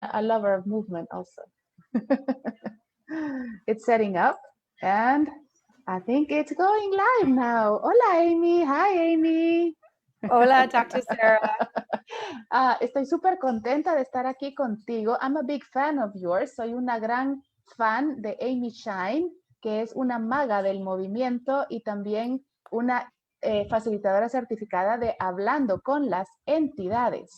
a lover of movement also. It's setting up and I think it's going live now. Hola, Amy. Hi, Amy. Hola, Dr. Sarah. Estoy súper contenta de estar aquí contigo. I'm a big fan of yours. Soy una gran fan de Amy Shine, que es una maga del movimiento y también una facilitadora certificada de Hablando con las Entidades.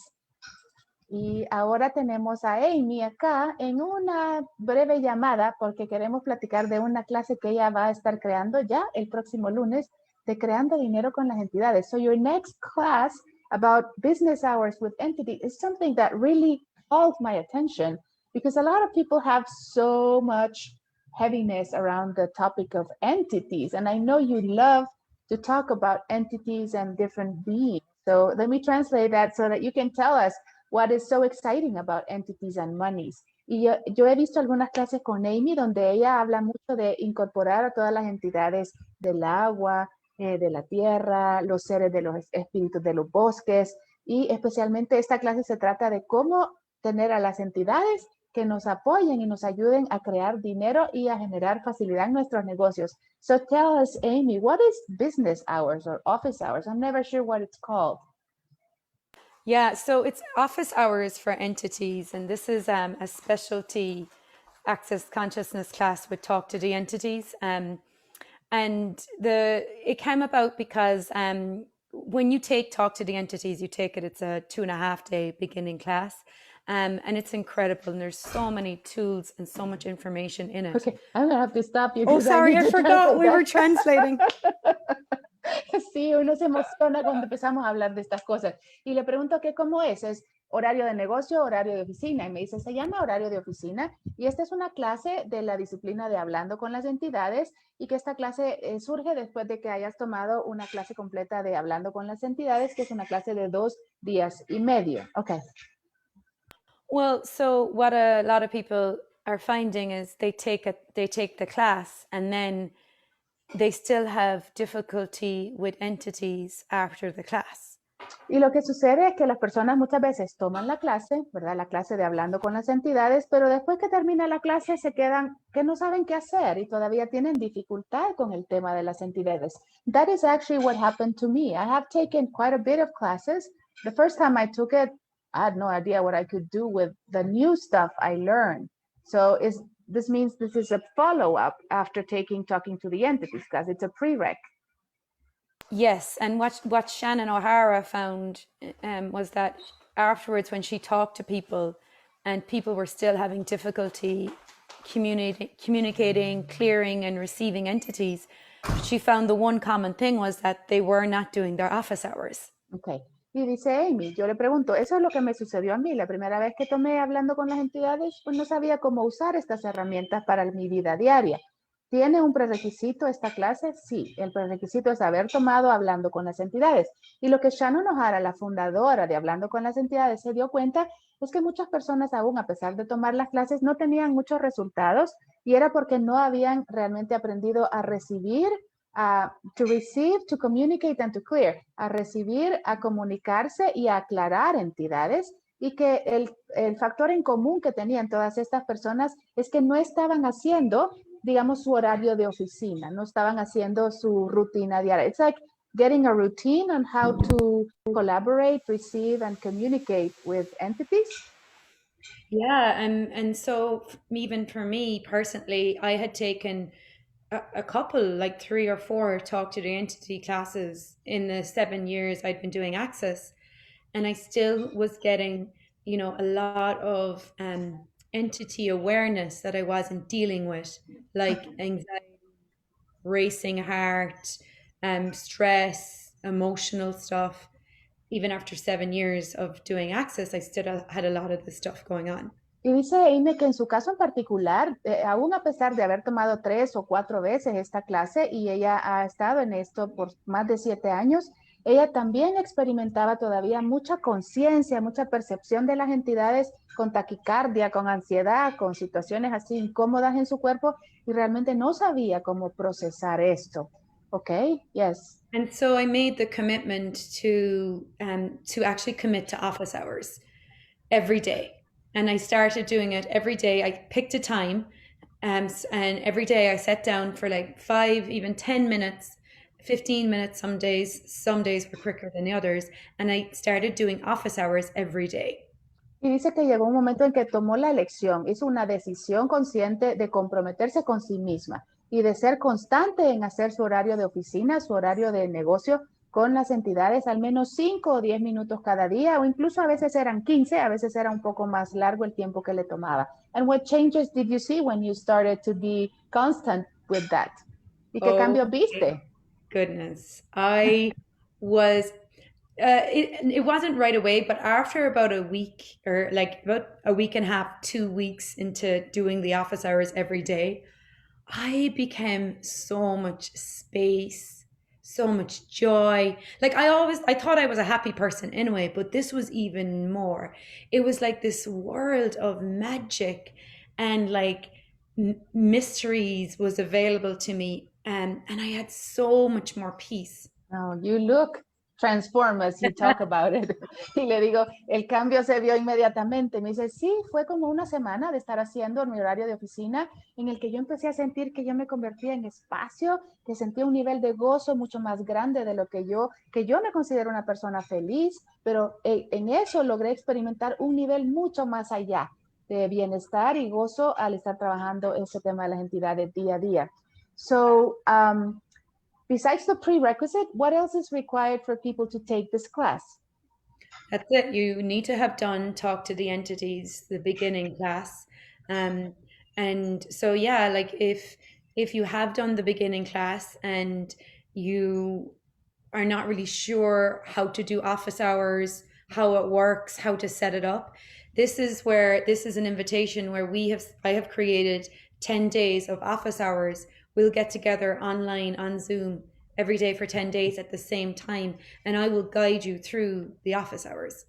Y ahora tenemos a Amy acá en una breve llamada porque queremos platicar de una clase que ella va a estar creando ya el próximo lunes de Creando Dinero con las Entidades. So your next class about business hours with entities is something that really called my attention because a lot of people have so much heaviness around the topic of entities. And I know you love to talk about entities and different beings. So let me translate that so that you can tell us what is so exciting about entities and monies. Y yo he visto algunas clases con Amy donde ella habla mucho de incorporar a todas las entidades del agua, de la tierra, los seres de los espíritus de los bosques, y especialmente esta clase se trata de cómo tener a las entidades que nos apoyen y nos ayuden a crear dinero y a generar facilidad en nuestros negocios. So tell us, Amy, what is business hours or office hours? I'm never sure what it's called. Yeah, so it's office hours for entities, and this is a specialty access consciousness class with Talk to the Entities. And it came about because when you take Talk to the Entities, you take it, it's a 2.5 day beginning class. And it's incredible. And there's so many tools and so much information in it. Okay, I'm going to have to stop you. Oh, sorry, I forgot. We were translating. Sí, uno se emociona cuando empezamos a hablar de estas cosas. Y le pregunto que cómo es horario de negocio, horario de oficina. Y me dice, se llama horario de oficina. Y esta es una clase de la disciplina de Hablando con las Entidades. Y que esta clase surge después de que hayas tomado una clase completa de Hablando con las Entidades, que es una clase de 2 días y medio. Okay. Well, so what a lot of people are finding is they take the class and then they still have difficulty with entities after the class. Y lo que sucede es que las personas muchas veces toman la clase, ¿verdad? La clase de Hablando con las Entidades, pero después que termina la clase se quedan que no saben qué hacer y todavía tienen dificultad con el tema de las entidades. That is actually what happened to me. I have taken quite a bit of classes. The first time I took it, I had no idea what I could do with the new stuff I learned. So this means this is a follow-up after Talking to the Entities class. It's a prereq. Yes, and what Shannon O'Hara found was that afterwards, when she talked to people, and people were still having difficulty communicating, clearing, and receiving entities, she found the one common thing was that they were not doing their office hours. Okay. Y dice Amy, yo le pregunto, eso es lo que me sucedió a mí. La primera vez que tomé Hablando con las Entidades, pues no sabía cómo usar estas herramientas para mi vida diaria. ¿Tiene un prerequisito esta clase? Sí, el prerequisito es haber tomado Hablando con las Entidades. Y lo que Shannon O'Hara, la fundadora de Hablando con las Entidades, se dio cuenta es que muchas personas aún, a pesar de tomar las clases, no tenían muchos resultados y era porque no habían realmente aprendido a recibir, to receive, to communicate and to clear, a recibir, a comunicarse y a aclarar entidades. Y que el factor en común que tenían todas estas personas es que no estaban haciendo, digamos, su horario de oficina, no estaban haciendo su rutina diaria. It's like getting a routine on how to collaborate, receive, and communicate with entities. Yeah, and so even for me personally, I had taken a couple, like 3 or 4 Talk to the Entity classes in the 7 years I'd been doing Access, and I still was getting, a lot of entity awareness that I wasn't dealing with, like anxiety, racing heart, stress, emotional stuff. Even after 7 years of doing Access, I still had a lot of this stuff going on. Y dice Amy que en su caso en particular, aún a pesar de haber tomado 3 o 4 veces esta clase y ella ha estado en esto por más de 7 años, ella también experimentaba todavía mucha conciencia, mucha percepción de las entidades con taquicardia, con ansiedad, con situaciones así incómodas en su cuerpo y realmente no sabía cómo procesar esto. Okay, yes. And so I made the commitment to actually commit to office hours every day. And I started doing it every day. I picked a time, and every day I sat down for like 5, even 10 minutes, 15 minutes some days. Some days were quicker than the others. And I started doing office hours every day. Y dice que llegó un momento en que tomó la elección, hizo una decisión consciente de comprometerse con sí misma y de ser constante en hacer su horario de oficina, su horario de negocio con las entidades, al menos 5 o 10 minutos cada día, o incluso a veces eran 15, a veces era un poco más largo el tiempo que le tomaba. And what changes did you see when you started to be constant with that? ¿Y qué Oh, cambio viste? goodness. I was it wasn't right away, but after about a week, or like about a week and a half, 2 weeks into doing the office hours every day, I became so much space, so much joy. Like I thought I was a happy person anyway, but this was even more. It was like this world of magic and like mysteries was available to me, and I had so much more peace. No, you look transform as you talk about it. Y le digo, el cambio se vio inmediatamente. Me dice, sí, fue como una semana de estar haciendo mi horario de oficina en el que yo empecé a sentir que yo me convertía en espacio, que sentía un nivel de gozo mucho más grande de lo que yo me considero una persona feliz, pero en eso logré experimentar un nivel mucho más allá de bienestar y gozo al estar trabajando ese tema de las entidades día a día. So, besides the prerequisite, what else is required for people to take this class? That's it. You need to have done talk to the entities, the beginning class. Um, and so yeah, like if you have done the beginning class and you are not really sure how to do office hours, how it works, how to set it up, this is an invitation where I have created 10 days of office hours. We'll get together online on Zoom every day for 10 days at the same time, and I will guide you through the office hours.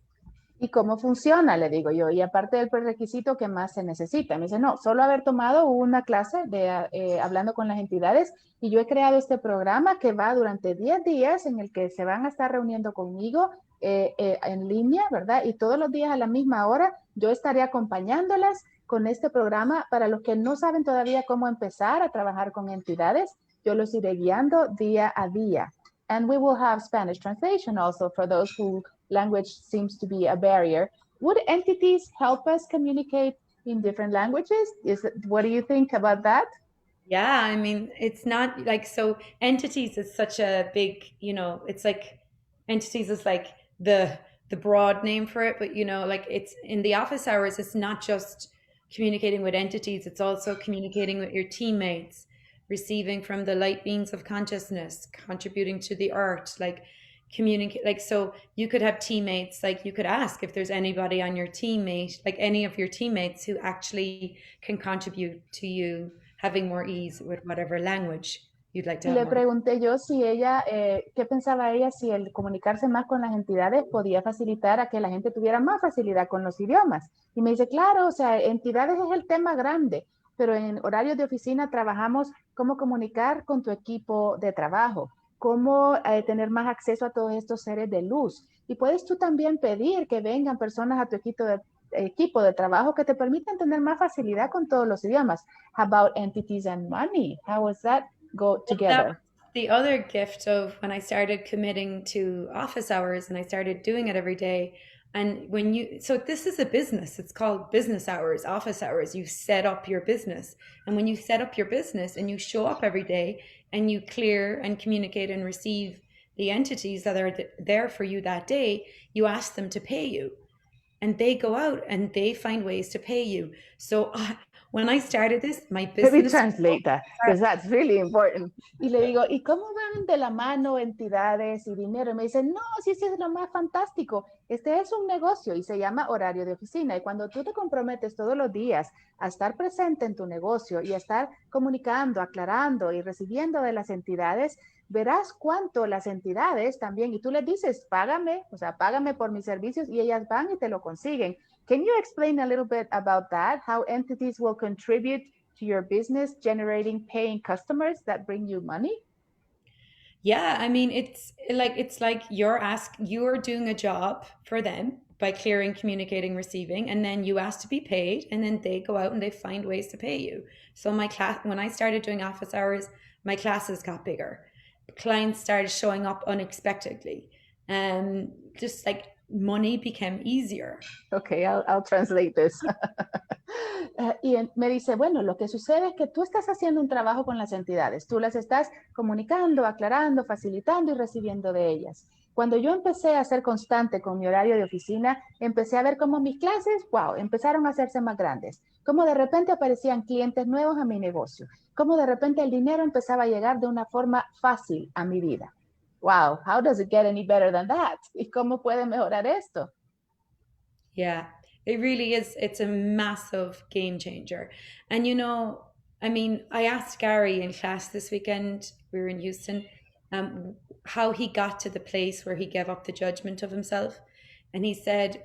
¿Y cómo funciona? Le digo yo. Y aparte del prerequisito, ¿qué más se necesita? Me dice, no, solo haber tomado una clase de hablando con las entidades y yo he creado este programa que va durante 10 días en el que se van a estar reuniendo conmigo en línea, ¿verdad? Y todos los días a la misma hora yo estaré acompañándolas con este programa. Para los que no saben todavía cómo empezar a trabajar con entidades, yo los iré guiando día a día. And we will have Spanish translation also for those who language seems to be a barrier. Would entities help us communicate in different languages? What do you think about that? Yeah, I mean, it's not like so entities is such a big, it's like entities is like the broad name for it, but like it's in the office hours, it's not just communicating with entities, it's also communicating with your teammates, receiving from the light beings of consciousness, contributing to the art, like communicate, like so you could have teammates, like you could ask if there's anybody on your teammate, like any of your teammates who actually can contribute to you having more ease with whatever language you'd like to Y have le more. pregunté yo si ella, qué pensaba ella si el comunicarse más con las entidades podía facilitar a que la gente tuviera más facilidad con los idiomas. Y me dice, claro, o sea, entidades es el tema grande, pero en horarios de oficina trabajamos cómo comunicar con tu equipo de trabajo, cómo tener más acceso a todos estos seres de luz. Y puedes tú también pedir que vengan personas a tu equipo de trabajo que te permitan tener más facilidad con todos los idiomas. How about entities and money? How was that go That together? was the other gift of when I started committing to office hours and I started doing it every day. And so this is a business, it's called business hours, office hours. You set up your business. And when you set up your business and you show up every day and you clear and communicate and receive the entities that are there for you that day, you ask them to pay you. And they go out and they find ways to pay you. So when I started this, my Let me business. translate that because that's really important. Y le digo, ¿y cómo van de la mano entidades y dinero? Y me dice, no, sí, sí, es lo más fantástico. Este es un negocio y se llama horario de oficina. Y cuando tú te comprometes todos los días a estar presente en tu negocio y a estar comunicando, aclarando y recibiendo de las entidades, verás cuánto las entidades también, y tú les dices, págame, o sea, págame por mis servicios y ellas van y te lo consiguen. Can you explain a little bit about that? How entities will contribute to your business, generating paying customers that bring you money? Yeah, I mean, it's like you're doing a job for them by clearing, communicating, receiving, and then you ask to be paid, and then they go out and they find ways to pay you. So my class, when I started doing office hours, my classes got bigger. Clients started showing up unexpectedly, and just like money became easier. Okay, I'll translate this. Y me dice, bueno, lo que sucede es que tú estás haciendo un trabajo con las entidades. Tú las estás comunicando, aclarando, facilitando y recibiendo de ellas. Cuando yo empecé a ser constante con mi horario de oficina, empecé a ver cómo mis clases, wow, empezaron a hacerse más grandes. Cómo de repente aparecían clientes nuevos a mi negocio. Cómo de repente el dinero empezaba a llegar de una forma fácil a mi vida. Wow, how does it get any better than that? ¿Y cómo puede mejorar esto? Yeah, it really is. It's a massive game changer. And you know, I mean, I asked Gary in class this weekend, we were in Houston, how he got to the place where he gave up the judgment of himself. And he said,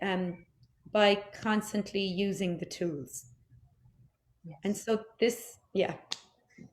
by constantly using the tools. Yes. And so this, yeah.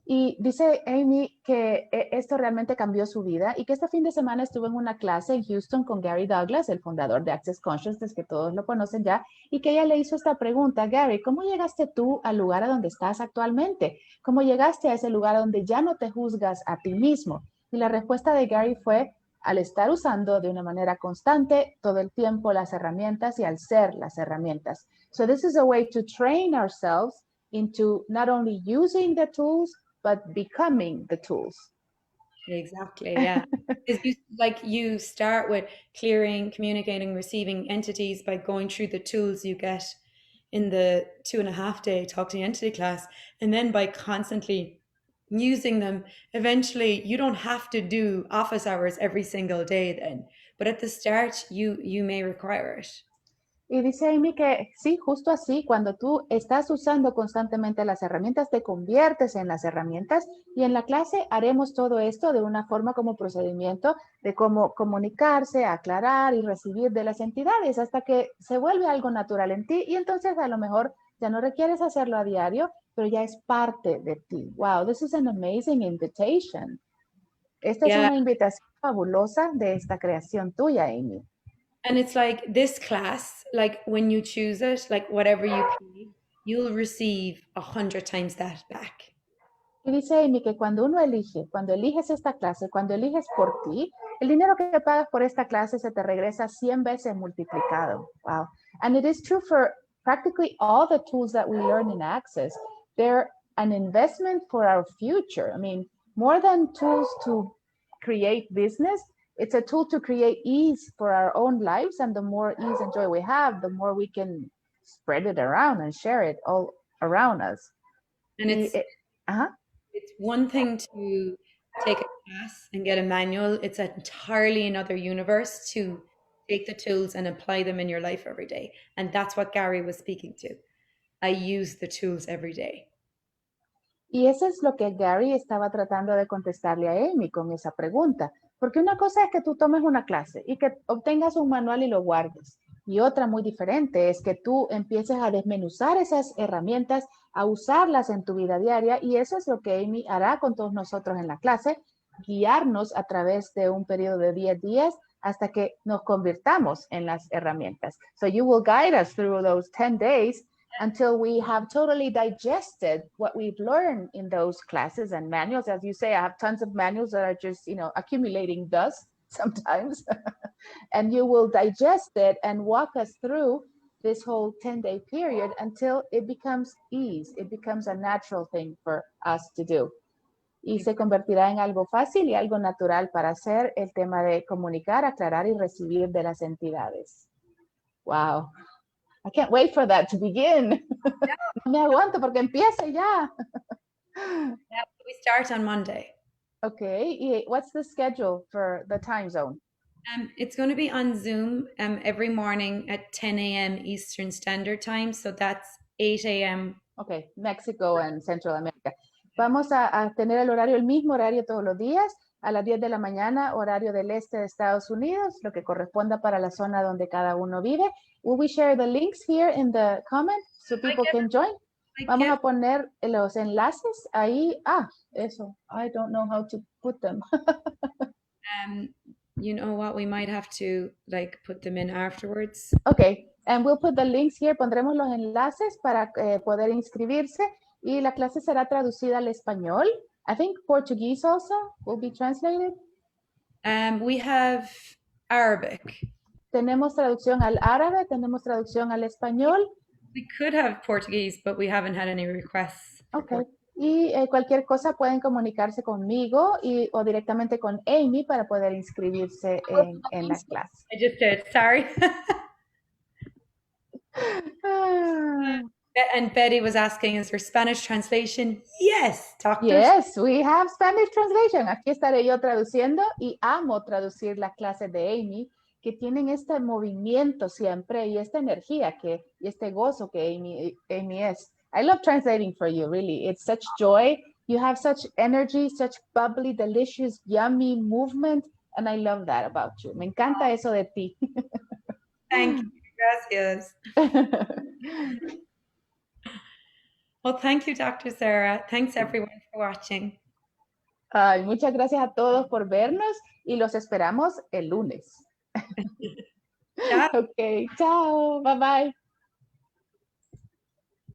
Y dice Amy que esto realmente cambió su vida y que este fin de semana estuvo en una clase en Houston con Gary Douglas, el fundador de Access Consciousness, que todos lo conocen ya, y que ella le hizo esta pregunta: Gary, ¿cómo llegaste tú al lugar a donde estás actualmente? ¿Cómo llegaste a ese lugar donde ya no te juzgas a ti mismo? Y la respuesta de Gary fue: al estar usando de una manera constante todo el tiempo las herramientas y al ser las herramientas. So this is a way to train ourselves into not only using the tools, but becoming the tools. Exactly, yeah. Because you start with clearing, communicating, receiving entities by going through the tools you get in the 2.5-day talk to the entity class, and then by constantly using them, eventually you don't have to do office hours every single day then. But at the start, you may require it. Y dice Amy que sí, justo así, cuando tú estás usando constantemente las herramientas, te conviertes en las herramientas, y en la clase haremos todo esto de una forma como procedimiento de cómo comunicarse, aclarar y recibir de las entidades hasta que se vuelve algo natural en ti, y entonces a lo mejor ya no requieres hacerlo a diario, pero ya es parte de ti. Wow, this is an amazing invitation. Esta es una invitación fabulosa de esta creación tuya, Amy. And it's like this class, like when you choose it, like whatever you pay, you'll receive 100 times that back. Y dice Amy que cuando uno elige, cuando eliges esta clase, cuando eliges por ti, el dinero que pagas por esta clase se te regresa 100 veces multiplicado. Wow. And it is true for practically all the tools that we learn in Access. They're an investment for our future. I mean, more than tools to create business, it's a tool to create ease for our own lives. And the more ease and joy we have, the more we can spread it around and share it all around us. And it's one thing to take a class and get a manual. It's entirely another universe to take the tools and apply them in your life every day. And that's what Gary was speaking to. I use the tools every day. Y eso es lo que Gary estaba tratando de contestarle a Amy con esa pregunta. Porque una cosa es que tú tomes una clase y que obtengas un manual y lo guardes. Y otra muy diferente es que tú empieces a desmenuzar esas herramientas, a usarlas en tu vida diaria, y eso es lo que Amy hará con todos nosotros en la clase, guiarnos a través de un periodo de 10 días hasta que nos convirtamos en las herramientas. So you will guide us through those 10 days until we have totally digested what we've learned in those classes and manuals. As you say, I have tons of manuals that are just, accumulating dust sometimes. And you will digest it and walk us through this whole 10-day period until it becomes ease. It becomes a natural thing for us to do. Y se convertirá en algo fácil y algo natural para hacer el tema de comunicar, aclarar y recibir de las entidades. Wow. I can't wait for that to begin. Yeah. No me aguanto porque empiece ya. Yeah, we start on Monday. Okay. What's the schedule for the time zone? It's going to be on Zoom every morning at 10 a.m. Eastern Standard Time. So that's 8 a.m. Okay, Mexico and Central America. Vamos a tener el mismo horario todos los días, a las 10 de la mañana, horario del este de Estados Unidos, lo que corresponda para la zona donde cada uno vive. Will we share the links here in the comments so people can join? Vamos a poner los enlaces ahí. Eso. I don't know how to put them. you know what, we might have to like put them in afterwards. Okay, and we'll put the links here. Pondremos los enlaces para poder inscribirse y la clase será traducida al español. I think Portuguese also will be translated. We have Arabic. Tenemos traducción al árabe, tenemos traducción al español. We could have Portuguese, but we haven't had any requests. Okay. Y cualquier cosa pueden comunicarse conmigo o directamente con Amy para poder inscribirse en la clase. I just did, sorry. And Betty was asking, is there Spanish translation? Yes, doctors. Yes, we have Spanish translation. Aquí estaré yo traduciendo y amo traducir las clases de Amy, que tienen este movimiento siempre y esta energía y este gozo que Amy es. I love translating for you, really. It's such joy. You have such energy, such bubbly, delicious, yummy movement, and I love that about you. Me encanta eso de ti. Thank you. Gracias. Well, thank you, Dr. Sarah. Thanks, everyone, for watching. Muchas gracias a todos por vernos y los esperamos el lunes. Ciao. Okay, ciao. Bye-bye.